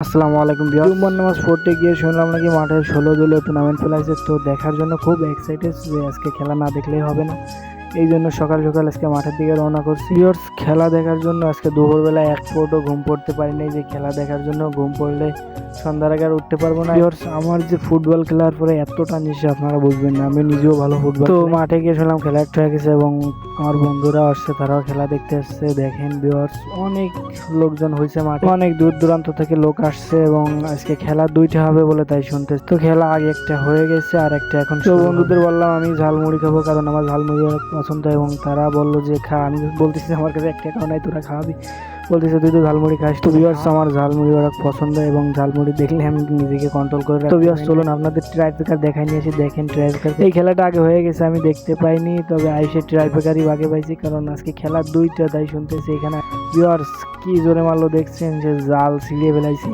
আসসালামু আলাইকুম ভিউয়ার্স। জুম্মার নামাজ পড়তে গিয়ে শুনলাম নাকি মাঠের 16 দলীয় টুর্নামেন্ট ফেলাইছে। তো দেখার জন্য খুব এক্সাইটেড যে আজকে খেলা না দেখলেই হবে না। এই জন্য সকাল সকাল আজকে মাঠের দিকে রওনা করছি। ভিউয়ার্স, খেলা দেখার জন্য আজকে দুপুরবেলা এক ফোঁটাও ঘুম পড়তে পারিনি। যে খেলা দেখার জন্য ঘুম পড়লে সন্ধ্যার আগে আর উঠতে পারবো না। ভিউয়ার্স, আমার যে ফুটবল খেলার পরে এতটা নেশা আপনারা বুঝবেন না। আমি নিজেও ভালো ফুটবল, তো মাঠে গিয়ে শুনলাম খেলা একটু হয়ে গেছে এবং আমার বন্ধুরা আসছে, তারাও খেলা দেখতে আসছে। দেখেন ভিউয়ার্স, অনেক লোকজন হয়েছে মাঠে, অনেক দূর দূরান্ত থেকে লোক আসছে এবং আজকে খেলা দুইটা হবে বলে তাই শুনতে। তো খেলা আগে একটা হয়ে গেছে আর একটা এখন। তো বন্ধুদের বললাম আমি ঝালমুড়ি খাবো, কারণ আমার ঝালমুড়ি অনেক পছন্দ, এবং তারা বললো যে খা। আমি বলতেছি আমার কাছে এক টাকাও নাই, তোরা খাওয়াবি। বলতেছে তুই তো ঝালমুড়ি খাস। তো ভিউয়ার্স, আমার ঝালমুড়ি অনেক পছন্দ এবং ঝালমুড়ি দেখলে আমি নিজেকে কন্ট্রোল করে রাখি। তো ভিউয়ার্স, চলুন আপনাদের ট্রাইব্রেকার দেখাই নিয়েছি। দেখেন ট্রাইব্রেকার, এই খেলাটা আগে হয়ে গেছে, আমি দেখতে পাইনি, তবে আইসে ট্রাইব্রেকারই আগে পাইছি, কারণ আজকে খেলা দুইটা তাই শুনতেছি। এখানে ভিউয়ার্স কি জোরে মারলো দেখছেন, যে জাল ছিঁড়ে ফেলাইছে।